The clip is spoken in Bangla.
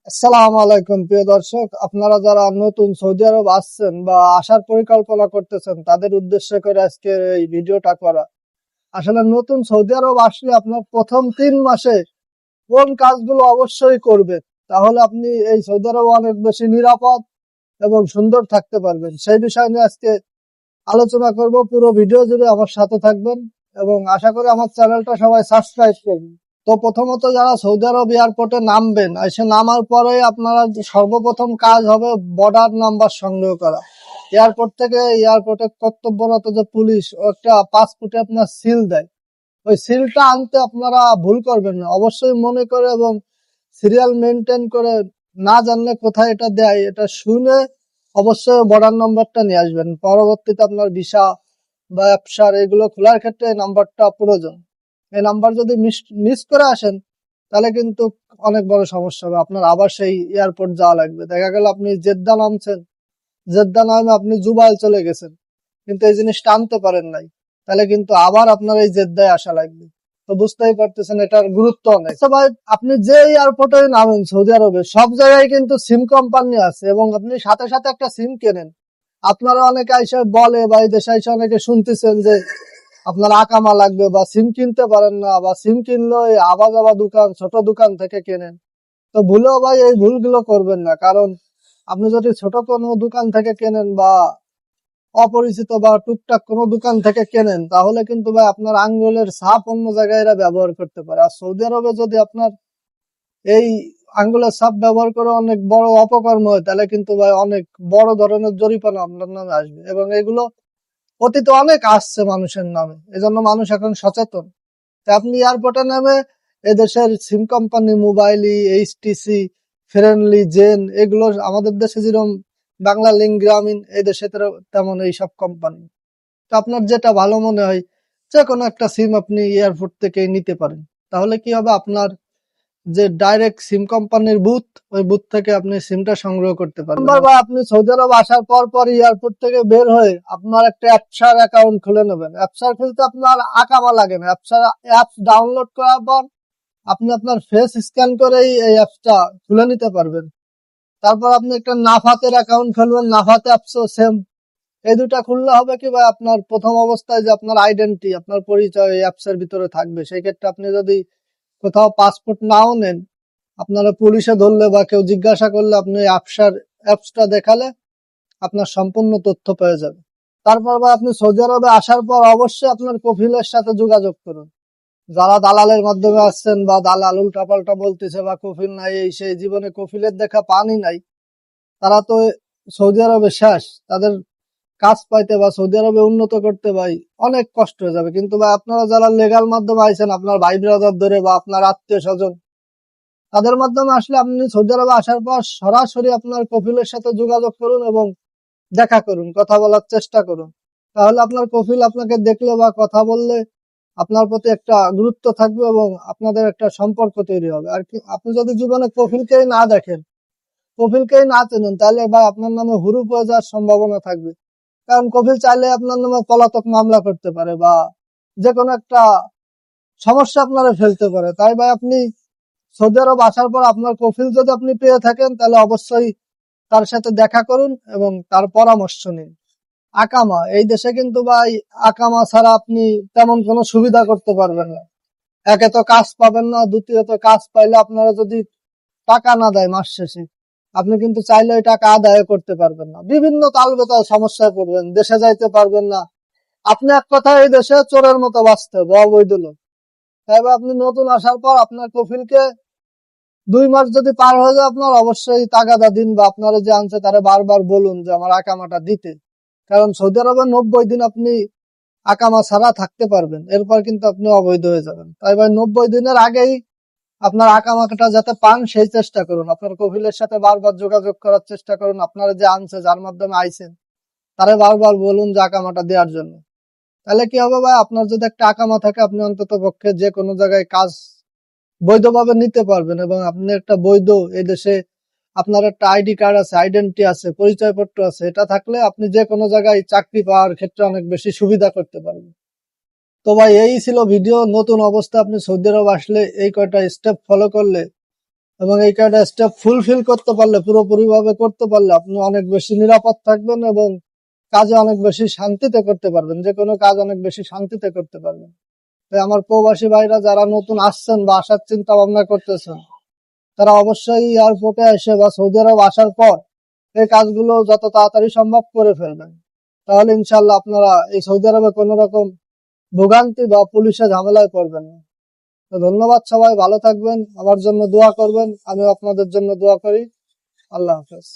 আসসালামু আলাইকুম প্রিয় দর্শক, আপনারা যারা নতুন সৌদি আরব আসছেন বা আসার পরিকল্পনা করতেছেন তাদের উদ্দেশ্য করে আজকের এই ভিডিওটা করা। আসলে নতুন সৌদি আরব আসলে আপনার প্রথম 3 মাসে কোন কাজগুলো অবশ্যই করবেন, তাহলে আপনি এই সৌদি আরব অনেক বেশি নিরাপদ এবং সুন্দর থাকতে পারবেন, সেই বিষয় নিয়ে আজকে আলোচনা করব। পুরো ভিডিও জুড়ে আমার সাথে থাকবেন এবং আশা করি আমার চ্যানেলটা সবাই সাবস্ক্রাইব করবেন। তো প্রথমত যারা সৌদি আরব এয়ারপোর্টে নামবেন, এসে নামার পরে আপনারা সর্বপ্রথম কাজ হবে বর্ডার নাম্বার সংগ্রহ করা। এয়ারপোর্ট থেকে এয়ারপোর্টে কর্তব্যরত যে পুলিশ একটা পাসপোর্টে আপনার সিল দেয়, ওই সিলটা আনতে আপনারা ভুল করবেন না, অবশ্যই মনে করে এবং সিরিয়াল মেনটেন করে। না জানলে কোথায় এটা দেয় এটা শুনে অবশ্যই বর্ডার নাম্বারটা নিয়ে আসবেন। পরবর্তীতে আপনার ভিসা বা ব্যবসার এগুলো খোলার ক্ষেত্রে এই নাম্বারটা প্রয়োজন। এই নাম্বার যদি মিস করে আসেন তাহলে কিন্তু অনেক বড় সমস্যা হবে, আপনার আবার সেই এয়ারপোর্ট যাওয়া লাগবে। দেখা গেল আপনি জেদ্দা নামছেন, জেদ্দা নামে আপনি জুবাইল চলে গেছেন, কিন্তু এই জিনিসটা আনতে পারেন নাই, তাহলে কিন্তু আবার আপনার এই জেদ্দায় আসা লাগবে। তো বুঝতেই পারতেছেন এটার গুরুত্ব অনেক। আচ্ছা ভাই, আপনি যে এয়ারপোর্টে নামেন সৌদি আরবে সব জায়গায় কিন্তু সিম কোম্পানি আছে এবং আপনি সাথে সাথে একটা সিম কেনেন। আপনারা অনেকে এসে বলে বা এই দেশে এসে অনেকে শুনতেছেন যে আপনার আকামা লাগবে বা সিম কিনতে পারেন না, বা সিম কিনলো এই আবা যাবা দোকান ছোট দোকান থেকে কেনেন। তো ভুলেও ভাই এই ভুলগুলো করবেন না, কারণ আপনি যদি ছোট কোনো দোকান থেকে কেনেন বা অপরিচিত বা টুকটাক কোনো দোকান থেকে কেনেন, তাহলে কিন্তু ভাই আপনার আঙ্গুলের ছাপ অন্য জায়গায় এরা ব্যবহার করতে পারে। আর সৌদি আরবে যদি আপনার এই আঙ্গুলের ছাপ ব্যবহার করে অনেক বড় অপকর্ম হয়, তাহলে কিন্তু ভাই অনেক বড় ধরনের জরিমানা আপনার নামে আসবে, এবং এগুলো অতীতে অনেক আসছে মানুষের নামে। এজন্য মানুষ এখন সচেতন। তা আপনি এয়ারপোর্টে নামে এদেশের SIM company Mobily, HTC, Friendly, Zain, এগুলো আমাদের দেশে যেরকম বাংলা লিঙ্ক, গ্রামীণ, এই দেশে তেমন এইসব কোম্পানি। তো আপনার যেটা ভালো মনে হয় যে কোনো একটা সিম আপনি এয়ারপোর্ট থেকে নিতে পারেন। তাহলে কি হবে, আপনার যে ডাইরেক্ট সিম কোম্পানির বুথ, ওই বুথ থেকে আপনি সিমটা সংগ্রহ করতে পারবেন। বা আপনি সৌদি আরব আসার পর এয়ারপোর্ট থেকে বের হয়ে আপনার একটা অ্যাপসার অ্যাকাউন্ট খুলে নেবেন। অ্যাপসার খুলতে আপনার আকামা লাগে না, অ্যাপসার অ্যাপস ডাউনলোড করার পর আপনি আপনার ফেস স্ক্যান করেই এই অ্যাপসটা খুলে নিতে পারবেন। তারপর আপনি একটা নাফাতের অ্যাকাউন্ট খুলবেন, নাফাতে অ্যাপসও সেম। এই দুটা খুললে হবে কি ভাই, আপনার প্রথম অবস্থায় যে আপনার আইডেন্টি, আপনার পরিচয় এই অ্যাপসের ভিতরে থাকবে। সেই ক্ষেত্রে আপনি যদি কোথাও পাসপোর্ট নাও নেন, আপনারা পুলিশে ধরলে বা কেউ জিজ্ঞাসা করলে আপনি অ্যাপসটা দেখালে আপনার সম্পূর্ণ তথ্য পেয়ে যাবে। তারপর ভাই আপনি সৌদি আরবে আসার পর অবশ্যই আপনার কফিলের সাথে যোগাযোগ করুন। যারা দালালের মাধ্যমে আসছেন বা দালাল উল্টাপাল্টা বলতেছে বা কফিল নাই এই সেই, জীবনে কফিলের দেখা পানি নাই, তারা তো সৌদি আরবে শেষ। তাদের কাজ পাইতে বা সৌদি আরবে উন্নত করতে ভাই অনেক কষ্ট হয়ে যাবে। কিন্তু ভাই আপনারা যারা লেগাল মাধ্যমে আইছেন, আপনার ভাই ব্রাদার ধরে বা আপনার আত্মীয় স্বজন, তাদের মাধ্যমে আসলে আপনি সৌদি আরবে আসার পর সরাসরি আপনার কফিলের সাথে যোগাযোগ করুন এবং দেখা করুন, কথা বলার চেষ্টা করুন। তাহলে আপনার কফিল আপনাকে দেখলে বা কথা বললে আপনার প্রতি একটা গুরুত্ব থাকবে এবং আপনাদের একটা সম্পর্ক তৈরি হবে। আর কি, আপনি যদি জীবনে কফিলকেই না দেখেন, কফিলকেই না চেনেন, তাহলে ভাই আপনার নামে হুরুপ হয়ে যাওয়ার সম্ভাবনা থাকবে। কারণ কফিল চাইলে আপনার নামে পলাতক মামলা করতে পারে বা যে কোনো একটা সমস্যা আপনারা ফেলতে পারে। তাই ভাই আপনি সৌদি আরব আসার পর আপনার কফিল যদি আপনি পেয়ে থাকেন, তাহলে অবশ্যই তার সাথে দেখা করুন এবং তার পরামর্শ নিন। আকামা, এই দেশে কিন্তু ভাই আকামা ছাড়া আপনি তেমন কোনো সুবিধা করতে পারবেন না। একে তো কাজ পাবেন না, দ্বিতীয়ত কাজ পাইলে আপনারা যদি টাকা না দেয় মাস শেষে, আপনি কিন্তু চাইলে ওই টাকা আদায় করতে পারবেন না। বিভিন্ন তালবেতাল সমস্যায় পড়বেন, দেশে যাইতে পারবেন না। আপনি এক কথায় এই দেশে চোরের মতো বাঁচতে হবে, অবৈধ লোক। তাই আপনি নতুন আসার পর আপনার কফিলকে 2 মাস যদি পার হয়ে যায়, আপনার অবশ্যই তাগাদা দিন বা আপনারা যে আনছে তারা বারবার বলুন যে আমার আকামাটা দিতে। কারণ সৌদি আরবে 90 দিন আপনি আকামা ছাড়া থাকতে পারবেন, এরপর কিন্তু আপনি অবৈধ হয়ে যাবেন। তাই ভাই 90 দিনের আগেই আপনার আকামাটা যাতে পান সেই চেষ্টা করুন। আপনার কফিলের সাথে বারবার যোগাযোগ করার চেষ্টা করুন। আপনারা যে আনছে, যার মাধ্যমে আইছেন, তারা বারবার বলুন যে আকামাটা দেওয়ার জন্য। তাহলে কি হবে ভাই, আপনার যদি একটা আকামা থাকে আপনি অন্তত পক্ষে যে কোনো জায়গায় কাজ বৈধভাবে নিতে পারবেন এবং আপনি একটা বৈধ, এই দেশে আপনার একটা আইডি কার্ড আছে, আইডেন্টি আছে, পরিচয়পত্র আছে, এটা থাকলে আপনি যে কোনো জায়গায় চাকরি পাওয়ার ক্ষেত্রে অনেক বেশি সুবিধা করতে পারবেন। তো ভাই এই ছিল ভিডিও। নতুন অবস্থা আপনি সৌদি আরব আসলে এই কয়টা স্টেপ ফলো করলে এবং এই কয়টা স্টেপ ফুলফিল করতে পারলে, পুরোপুরি ভাবে করতে পারলে আপনি অনেক বেশি নিরাপদ থাকবেন এবং কাজে অনেক বেশি শান্তিতে করতে পারবেন, যে কোনো কাজ অনেক বেশি শান্তিতে করতে পারবেন। তাই আমার প্রবাসী ভাইরা যারা নতুন আসছেন বা আসার চিন্তা ভাবনা করতেছেন, তারা অবশ্যই এয়ারপোর্টে এসে বা সৌদি আরব আসার পর এই কাজগুলো যত তাড়াতাড়ি সম্ভব করে ফেলবেন। তাহলে ইনশাল্লাহ আপনারা এই সৌদি আরবে কোনো রকম ভোগান্তি বা পুলিশের ঝামেলায় পড়বেন না। তো ধন্যবাদ, সবাই ভালো থাকবেন, আমার জন্য দোয়া করবেন, আমিও আপনাদের জন্য দোয়া করি। আল্লাহ হাফেজ।